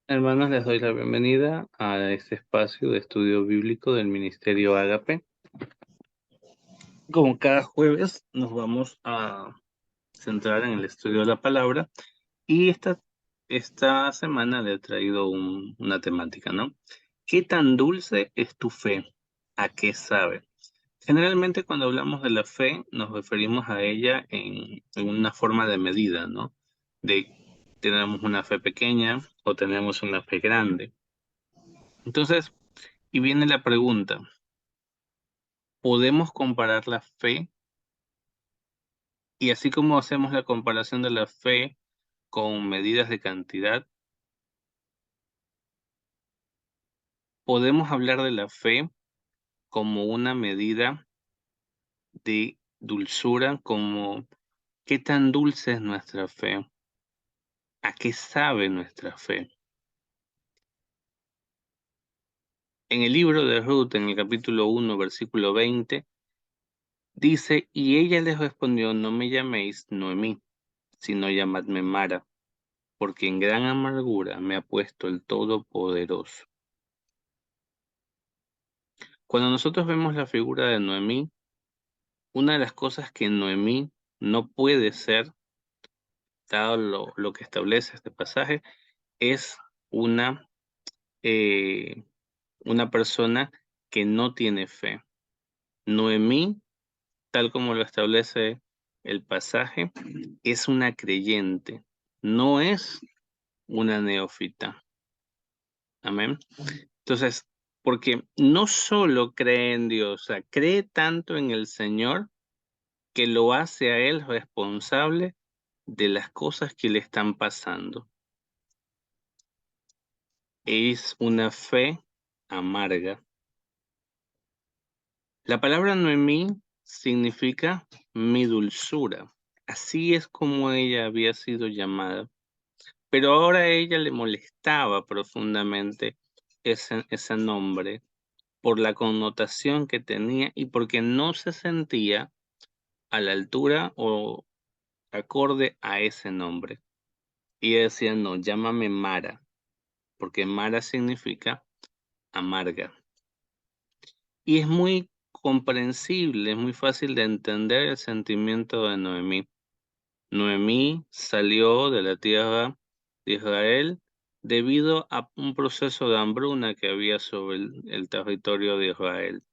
Hermanos, les doy la bienvenida a este espacio de estudio bíblico del Ministerio Ágape. Como cada jueves, nos vamos a centrar en el estudio de la palabra y esta semana le he traído una temática, ¿no? ¿Qué tan dulce es tu fe? ¿A qué sabe? Generalmente cuando hablamos de la fe nos referimos a ella en una forma de medida, ¿no? De tenemos una fe pequeña o tenemos una fe grande. Entonces, y viene la pregunta, ¿podemos comparar la fe? Y así como hacemos la comparación de la fe con medidas de cantidad, ¿podemos hablar de la fe como una medida de dulzura, como qué tan dulce es nuestra fe? ¿A qué sabe nuestra fe? En el libro de Ruth, en el capítulo 1, versículo 20, dice, y ella les respondió, no me llaméis Noemí, sino llamadme Mara, porque en gran amargura me ha puesto el Todopoderoso. Cuando nosotros vemos la figura de Noemí, una de las cosas que Noemí no puede ser, dado lo que establece este pasaje, es una, eh, una persona que no tiene fe. Noemí, tal como lo establece el pasaje, es una creyente, no es una neófita. Amén. Entonces, porque no solo cree en Dios, o sea, cree tanto en el Señor que lo hace a él responsable de las cosas que le están pasando. Es una fe amarga. La palabra Noemí significa mi dulzura. Así es como ella había sido llamada. Pero ahora a ella le molestaba profundamente ese nombre por la connotación que tenía y porque no se sentía a la altura o acorde a ese nombre. Y ella decía, no, llámame Mara, porque Mara significa amarga. Y es muy comprensible, es muy fácil de entender el sentimiento de Noemí. Noemí salió de la tierra de Israel debido a un proceso de hambruna que había sobre el territorio de Israel.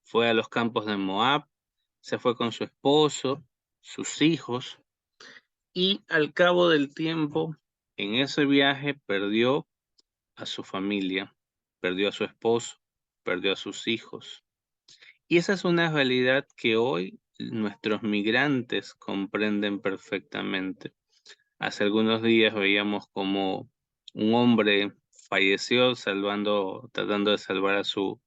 Fue a los campos de Moab, se fue con su esposo, sus hijos, y al cabo del tiempo, en ese viaje perdió a su familia, perdió a su esposo, perdió a sus hijos. Y esa es una realidad que hoy nuestros migrantes comprenden perfectamente. Hace algunos días veíamos como un hombre falleció tratando de salvar a su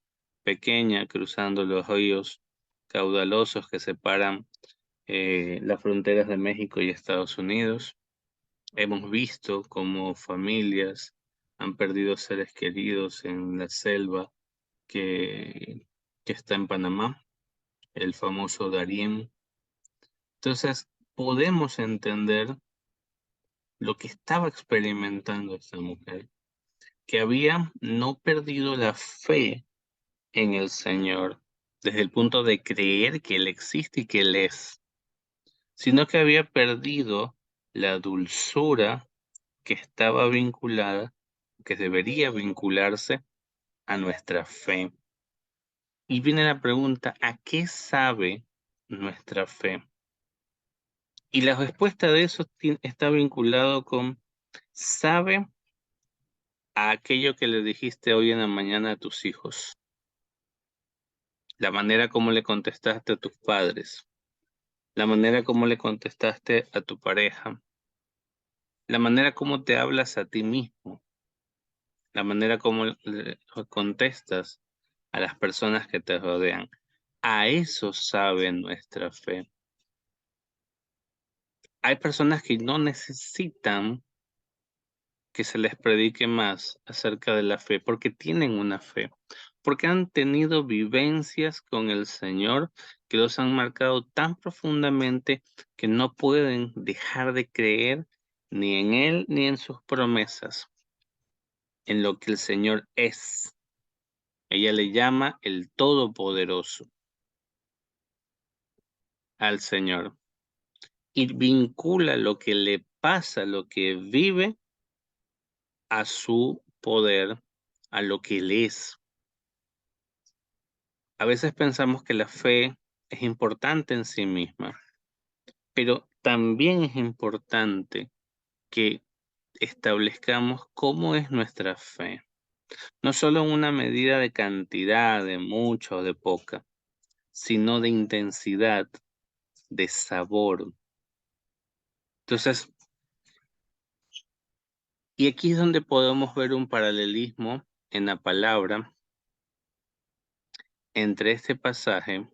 pequeña, cruzando los ríos caudalosos que separan las fronteras de México y Estados Unidos. Hemos visto cómo familias han perdido seres queridos en la selva que, que está en Panamá, el famoso Darién. Entonces, podemos entender lo que estaba experimentando esta mujer, que había no perdido la fe en el Señor desde el punto de creer que Él existe y que Él es, sino que había perdido la dulzura que estaba vinculada, que debería vincularse a nuestra fe. Y viene la pregunta, ¿a qué sabe nuestra fe? Y la respuesta de eso está vinculado con, ¿sabe a aquello que le dijiste hoy en la mañana a tus hijos? La manera como le contestaste a tus padres, la manera como le contestaste a tu pareja, la manera como te hablas a ti mismo, la manera como le contestas a las personas que te rodean. A eso sabe nuestra fe. Hay personas que no necesitan que se les predique más acerca de la fe, porque tienen una fe, porque han tenido vivencias con el Señor que los han marcado tan profundamente que no pueden dejar de creer ni en Él ni en sus promesas. en lo que el Señor es. Ella le llama el Todopoderoso al Señor y vincula lo que le pasa, lo que vive, a su poder, a lo que Él es. A veces pensamos que la fe es importante en sí misma, pero también es importante que establezcamos cómo es nuestra fe, no solo en una medida de cantidad, de mucha o de poca, sino de intensidad, de sabor. Entonces, y aquí es donde podemos ver un paralelismo en la palabra entre este pasaje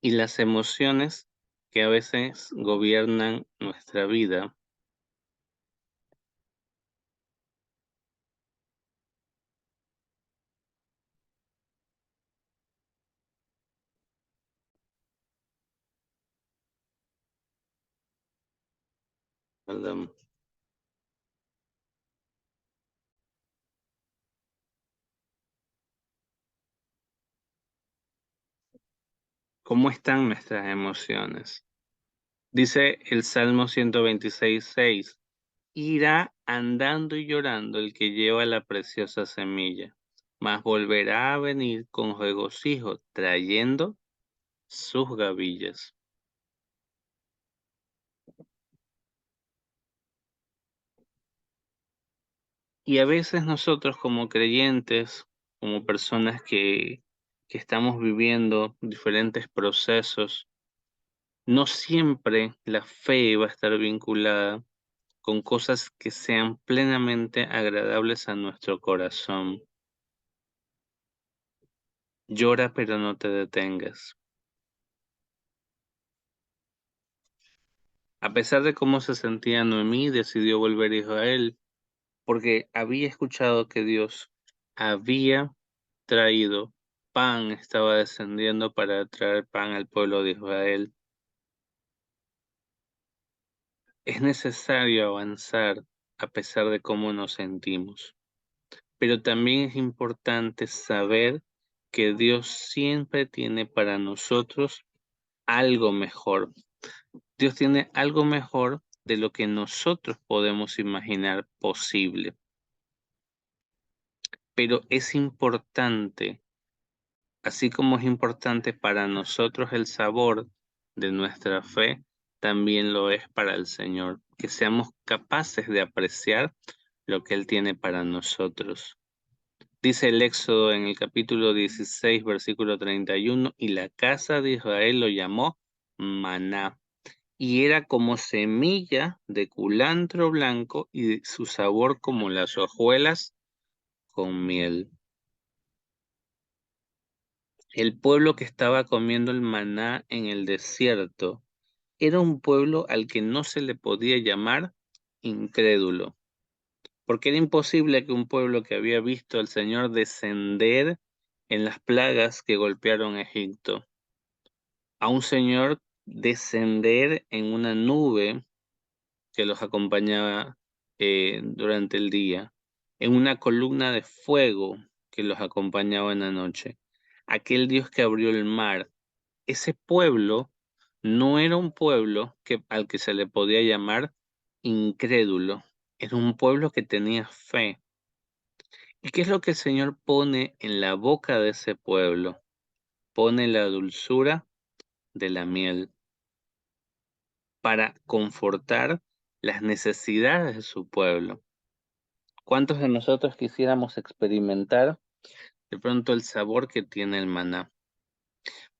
y las emociones que a veces gobiernan nuestra vida, ¿verdad? ¿Cómo están nuestras emociones? Dice el Salmo 126:6, irá andando y llorando el que lleva la preciosa semilla, mas volverá a venir con regocijo, trayendo sus gavillas. Y a veces nosotros como creyentes, como personas que estamos viviendo diferentes procesos, no siempre la fe va a estar vinculada con cosas que sean plenamente agradables a nuestro corazón. Llora, pero no te detengas. A pesar de cómo se sentía Noemí, decidió volver a Israel porque había escuchado que Dios había traído pan, estaba descendiendo para traer pan al pueblo de Israel. Es necesario avanzar a pesar de cómo nos sentimos, pero también es importante saber que Dios siempre tiene para nosotros algo mejor. Dios tiene algo mejor de lo que nosotros podemos imaginar posible, pero es importante, así como es importante para nosotros el sabor de nuestra fe, también lo es para el Señor, que seamos capaces de apreciar lo que Él tiene para nosotros. Dice el Éxodo en el capítulo 16, versículo 31, y la casa de Israel lo llamó maná, y era como semilla de culantro blanco y su sabor como las hojuelas con miel. El pueblo que estaba comiendo el maná en el desierto era un pueblo al que no se le podía llamar incrédulo, porque era imposible que un pueblo que había visto al Señor descender en las plagas que golpearon a Egipto, a un Señor descender en una nube que los acompañaba durante el día, en una columna de fuego que los acompañaba en la noche, aquel Dios que abrió el mar. Ese pueblo no era un pueblo al que se le podía llamar incrédulo, era un pueblo que tenía fe. ¿Y qué es lo que el Señor pone en la boca de ese pueblo? Pone la dulzura de la miel para confortar las necesidades de su pueblo. ¿Cuántos de nosotros quisiéramos experimentar de pronto el sabor que tiene el maná?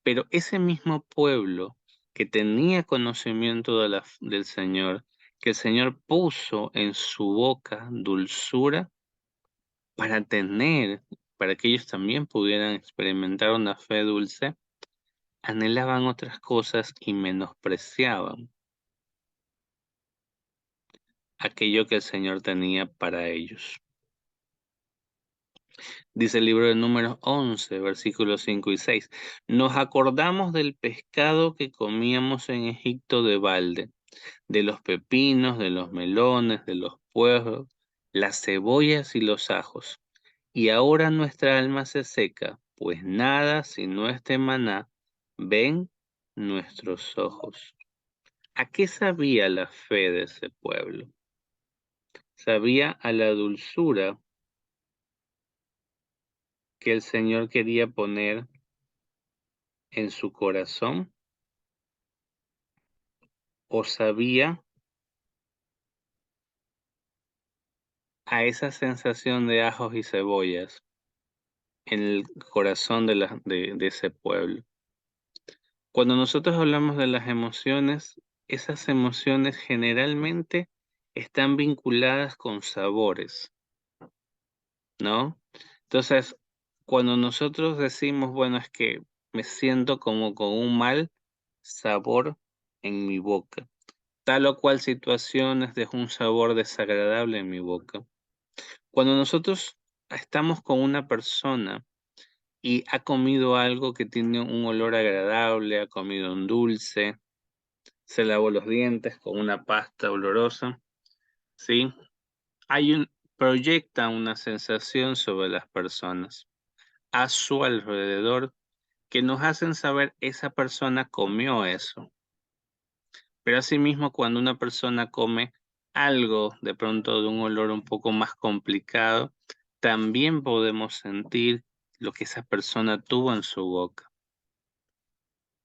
Pero ese mismo pueblo que tenía conocimiento del Señor, que el Señor puso en su boca dulzura para para que ellos también pudieran experimentar una fe dulce, anhelaban otras cosas y menospreciaban aquello que el Señor tenía para ellos. Dice el libro de Números 11, versículos 5 y 6. Nos acordamos del pescado que comíamos en Egipto de balde, de los pepinos, de los melones, de los puerros, las cebollas y los ajos. Y ahora nuestra alma se seca, pues nada sino este maná ven nuestros ojos. ¿A qué sabía la fe de ese pueblo? Sabía a la dulzura que el Señor quería poner en su corazón, o sabía a esa sensación de ajos y cebollas en el corazón de ese pueblo. Cuando nosotros hablamos de las emociones, esas emociones generalmente están vinculadas con sabores, ¿no? Entonces, cuando nosotros decimos, bueno, es que me siento como con un mal sabor en mi boca, tal o cual situaciones deja un sabor desagradable en mi boca. Cuando nosotros estamos con una persona y ha comido algo que tiene un olor agradable, ha comido un dulce, se lavó los dientes con una pasta olorosa, ¿sí? Proyecta una sensación sobre las personas a su alrededor que nos hacen saber esa persona comió eso. Pero asimismo, cuando una persona come algo de pronto de un olor un poco más complicado, también podemos sentir lo que esa persona tuvo en su boca.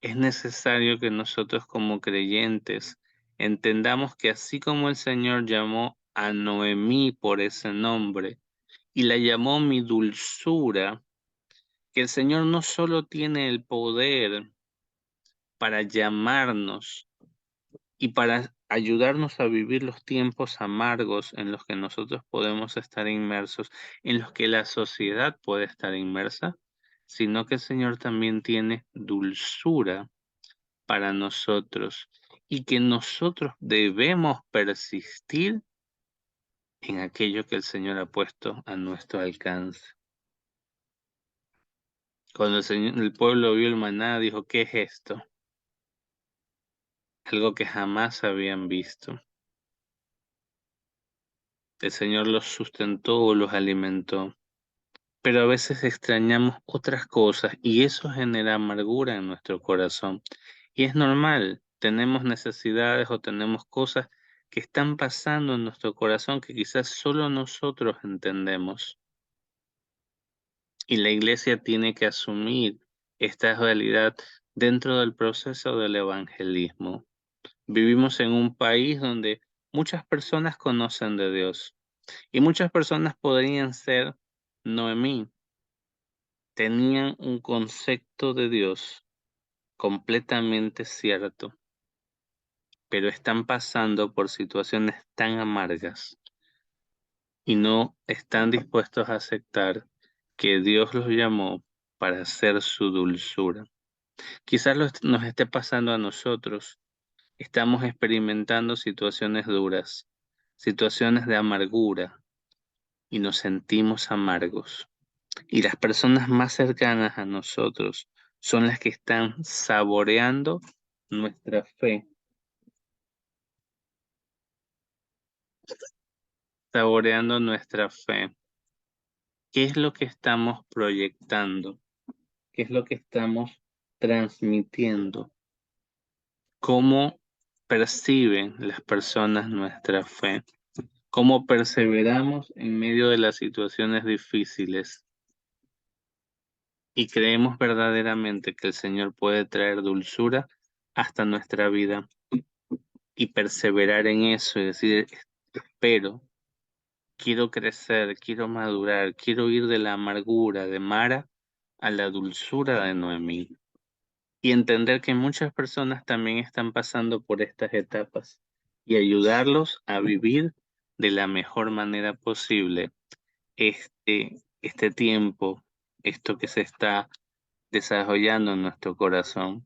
Es necesario que nosotros como creyentes entendamos que así como el Señor llamó a Noemí por ese nombre y la llamó mi dulzura, que el Señor no solo tiene el poder para llamarnos y para ayudarnos a vivir los tiempos amargos en los que nosotros podemos estar inmersos, en los que la sociedad puede estar inmersa, sino que el Señor también tiene dulzura para nosotros y que nosotros debemos persistir en aquello que el Señor ha puesto a nuestro alcance. Cuando el pueblo vio el maná, dijo, ¿qué es esto? Algo que jamás habían visto. El Señor los sustentó, los alimentó, pero a veces extrañamos otras cosas y eso genera amargura en nuestro corazón. Y es normal, tenemos necesidades o tenemos cosas que están pasando en nuestro corazón que quizás solo nosotros entendemos. Y la iglesia tiene que asumir esta realidad dentro del proceso del evangelismo. Vivimos en un país donde muchas personas conocen de Dios y muchas personas podrían ser Noemí, tenían un concepto de Dios completamente cierto, pero están pasando por situaciones tan amargas y no están dispuestos a aceptar que Dios los llamó para ser su dulzura. Quizás nos esté pasando a nosotros. Estamos experimentando situaciones duras, situaciones de amargura y nos sentimos amargos. Y las personas más cercanas a nosotros son las que están saboreando nuestra fe, saboreando nuestra fe. ¿Qué es lo que estamos proyectando? ¿Qué es lo que estamos transmitiendo? ¿Cómo perciben las personas nuestra fe? ¿Cómo perseveramos en medio de las situaciones difíciles? Y creemos verdaderamente que el Señor puede traer dulzura hasta nuestra vida y perseverar en eso y decir, espero, quiero crecer, quiero madurar, quiero ir de la amargura de Mara a la dulzura de Noemí. Y entender que muchas personas también están pasando por estas etapas y ayudarlos a vivir de la mejor manera posible este tiempo, esto que se está desarrollando en nuestro corazón.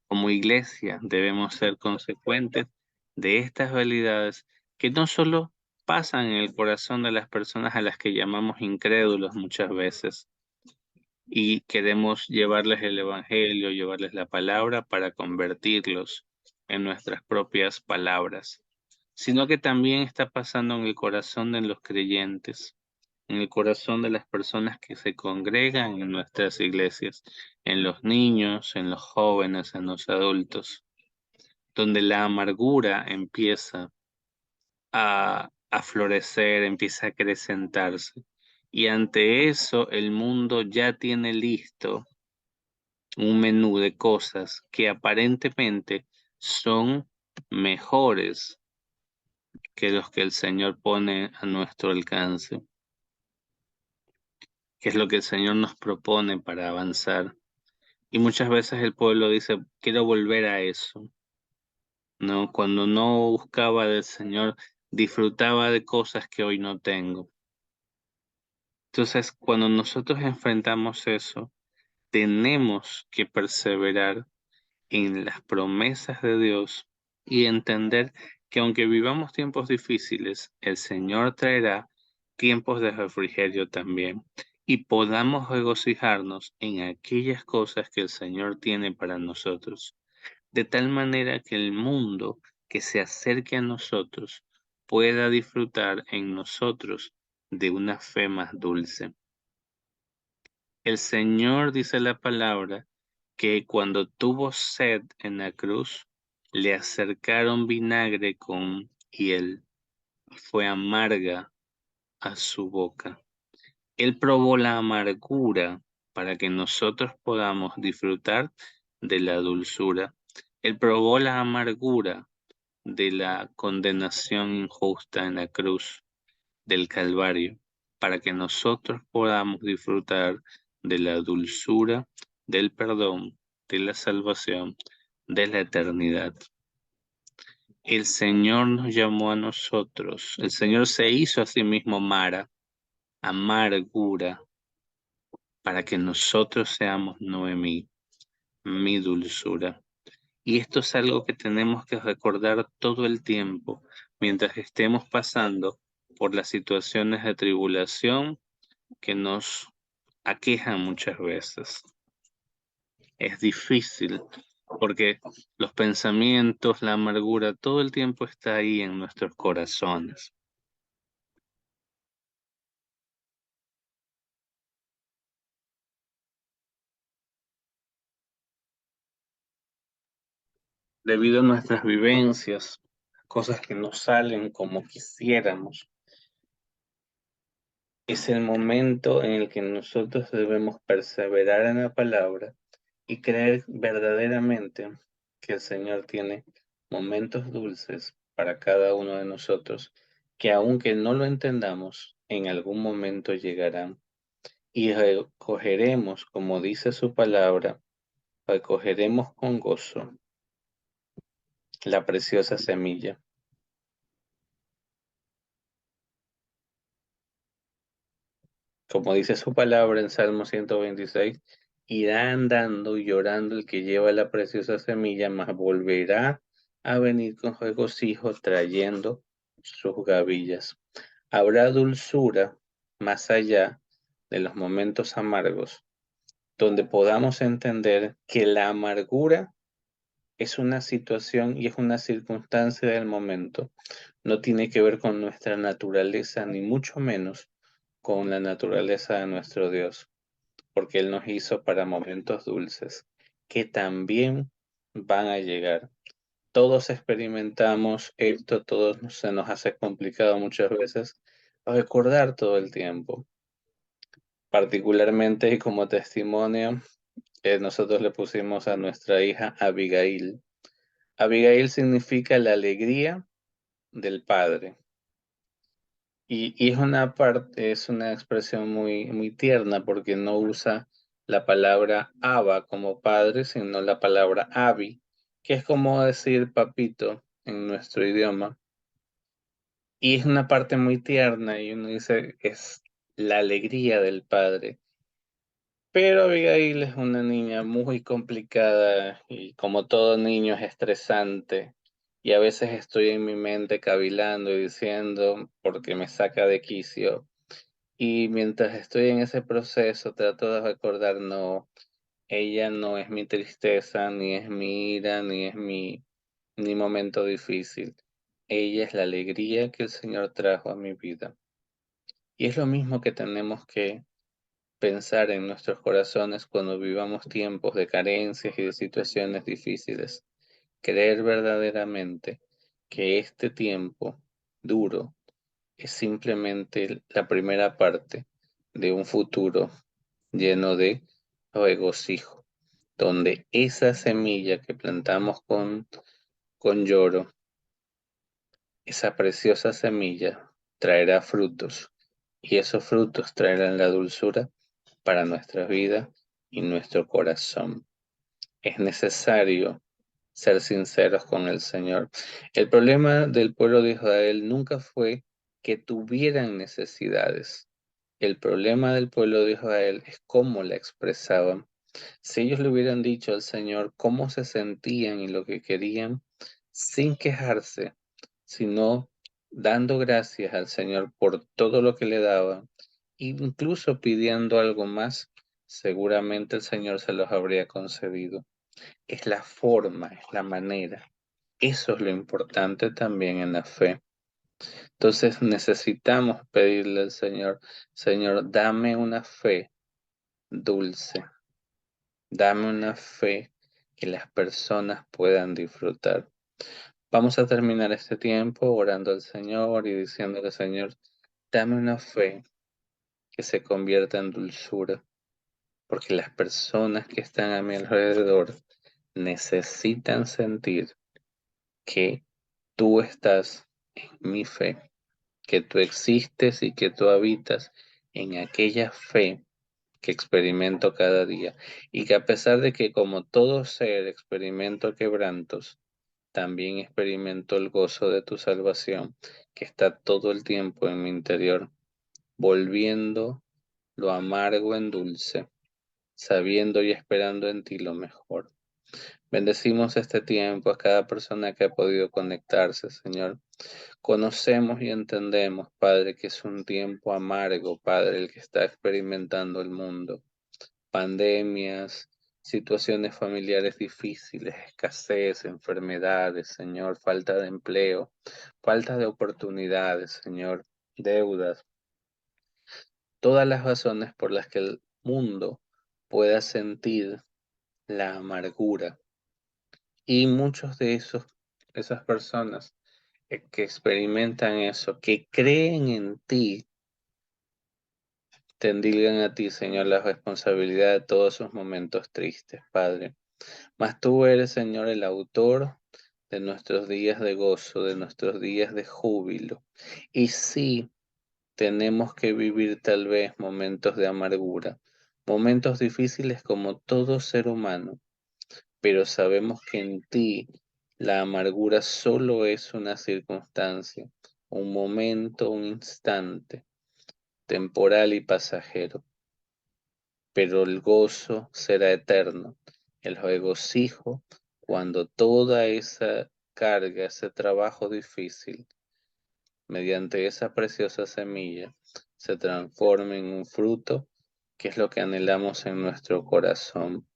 Como iglesia debemos ser consecuentes de estas realidades que no solo pasan en el corazón de las personas a las que llamamos incrédulos muchas veces y queremos llevarles el evangelio, llevarles la palabra para convertirlos en nuestras propias palabras, sino que también está pasando en el corazón de los creyentes, en el corazón de las personas que se congregan en nuestras iglesias, en los niños, en los jóvenes, en los adultos, donde la amargura empieza a florecer, empieza a acrecentarse. Y ante eso el mundo ya tiene listo un menú de cosas que aparentemente son mejores que los que el Señor pone a nuestro alcance, que es lo que el Señor nos propone para avanzar. Y muchas veces el pueblo dice, quiero volver a eso, ¿no? Cuando no buscaba del Señor, disfrutaba de cosas que hoy no tengo. Entonces, cuando nosotros enfrentamos eso, tenemos que perseverar en las promesas de Dios y entender que aunque vivamos tiempos difíciles, el Señor traerá tiempos de refrigerio también y podamos regocijarnos en aquellas cosas que el Señor tiene para nosotros, de tal manera que el mundo que se acerque a nosotros pueda disfrutar en nosotros de una fe más dulce. El Señor dice la palabra que cuando tuvo sed en la cruz, le acercaron vinagre con hiel y fue amarga a su boca. Él probó la amargura para que nosotros podamos disfrutar de la dulzura. Él probó la amargura de la condenación injusta en la cruz del Calvario, para que nosotros podamos disfrutar de la dulzura, del perdón, de la salvación, de la eternidad. El Señor nos llamó a nosotros, el Señor se hizo a sí mismo Mara, amargura, para que nosotros seamos Noemí, mi dulzura. Y esto es algo que tenemos que recordar todo el tiempo mientras estemos pasando por las situaciones de tribulación que nos aquejan muchas veces. Es difícil porque los pensamientos, la amargura, todo el tiempo está ahí en nuestros corazones. Debido a nuestras vivencias, cosas que no salen como quisiéramos, es el momento en el que nosotros debemos perseverar en la palabra y creer verdaderamente que el Señor tiene momentos dulces para cada uno de nosotros, que aunque no lo entendamos, en algún momento llegarán y recogeremos, como dice su palabra, recogeremos con gozo la preciosa semilla. Como dice su palabra en Salmo 126, irá andando y llorando el que lleva la preciosa semilla, mas volverá a venir con regocijo trayendo sus gavillas. Habrá dulzura más allá de los momentos amargos, donde podamos entender que la amargura es una situación y es una circunstancia del momento. No tiene que ver con nuestra naturaleza, ni mucho menos con la naturaleza de nuestro Dios, porque Él nos hizo para momentos dulces, que también van a llegar. Todos experimentamos esto, se nos hace complicado muchas veces recordar todo el tiempo. Particularmente y como testimonio, nosotros le pusimos a nuestra hija Abigail. Abigail significa la alegría del padre. Y es una parte, es una expresión muy tierna porque no usa la palabra Abba como padre, sino la palabra Abi, que es como decir papito en nuestro idioma. Y es una parte muy tierna y uno dice es la alegría del padre. Pero Abigail es una niña muy complicada y como todo niño es estresante y a veces estoy en mi mente cavilando y diciendo porque me saca de quicio. Y mientras estoy en ese proceso, trato de recordar, no, ella no es mi tristeza, ni es mi ira, ni es mi momento difícil. Ella es la alegría que el Señor trajo a mi vida. Y es lo mismo que tenemos que pensar en nuestros corazones cuando vivamos tiempos de carencias y de situaciones difíciles. Creer verdaderamente que este tiempo duro es simplemente la primera parte de un futuro lleno de regocijo, donde esa semilla que plantamos con lloro, esa preciosa semilla traerá frutos y esos frutos traerán la dulzura para nuestra vida y nuestro corazón. Es necesario ser sinceros con el Señor. El problema del pueblo de Israel nunca fue que tuvieran necesidades. El problema del pueblo de Israel es cómo la expresaban. Si ellos le hubieran dicho al Señor cómo se sentían y lo que querían, sin quejarse, sino dando gracias al Señor por todo lo que le daban, incluso pidiendo algo más, seguramente el Señor se los habría concedido. Es la forma, es la manera. Eso es lo importante también en la fe. Entonces necesitamos pedirle al Señor, Señor, dame una fe dulce, dame una fe que las personas puedan disfrutar. Vamos a terminar este tiempo orando al Señor y diciéndole, Señor, dame una fe que se convierta en dulzura, porque las personas que están a mi alrededor necesitan sentir que tú estás en mi fe, que tú existes y que tú habitas en aquella fe que experimento cada día, y que a pesar de que como todo ser experimento quebrantos, también experimento el gozo de tu salvación, que está todo el tiempo en mi interior, volviendo lo amargo en dulce, sabiendo y esperando en ti lo mejor. Bendecimos este tiempo a cada persona que ha podido conectarse, Señor. Conocemos y entendemos, Padre, que es un tiempo amargo, Padre, el que está experimentando el mundo. Pandemias, situaciones familiares difíciles, escasez, enfermedades, Señor, falta de empleo, falta de oportunidades, Señor, deudas, todas las razones por las que el mundo pueda sentir la amargura. Y muchos de esas personas que experimentan eso, que creen en ti, te endilgan a ti, Señor, la responsabilidad de todos esos momentos tristes, Padre. Mas tú eres, Señor, el autor de nuestros días de gozo, de nuestros días de júbilo. Y sí, tenemos que vivir tal vez momentos de amargura, momentos difíciles como todo ser humano, pero sabemos que en ti la amargura solo es una circunstancia, un momento, un instante, temporal y pasajero, pero el gozo será eterno, el regocijo cuando toda esa carga, ese trabajo difícil, mediante esa preciosa semilla, se transforme en un fruto, que es lo que anhelamos en nuestro corazón.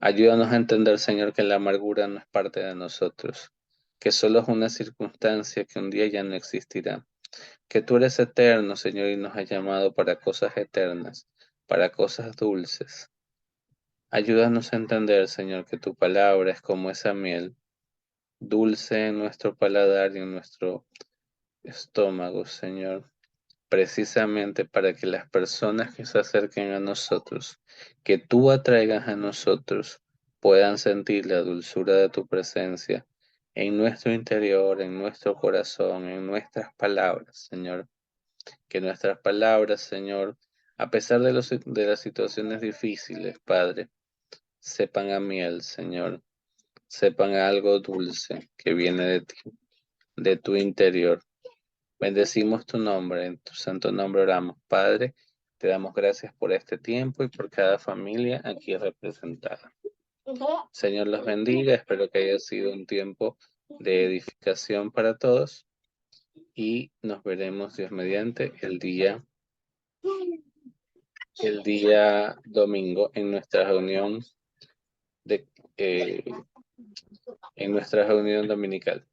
Ayúdanos a entender, Señor, que la amargura no es parte de nosotros, que solo es una circunstancia que un día ya no existirá, que tú eres eterno, Señor, y nos has llamado para cosas eternas, para cosas dulces. Ayúdanos a entender, Señor, que tu palabra es como esa miel, dulce en nuestro paladar y en nuestro estómago, Señor, precisamente para que las personas que se acerquen a nosotros, que tú atraigas a nosotros, puedan sentir la dulzura de tu presencia en nuestro interior, en nuestro corazón, en nuestras palabras, Señor. Que nuestras palabras, Señor, a pesar de las situaciones difíciles, Padre, sepan a miel, Señor, sepan a algo dulce que viene de ti, de tu interior. Bendecimos tu nombre, en tu santo nombre oramos, Padre. Te damos gracias por este tiempo y por cada familia aquí representada. Señor los bendiga, espero que haya sido un tiempo de edificación para todos y nos veremos, Dios mediante, el día domingo en nuestra reunión de, en nuestra reunión dominical.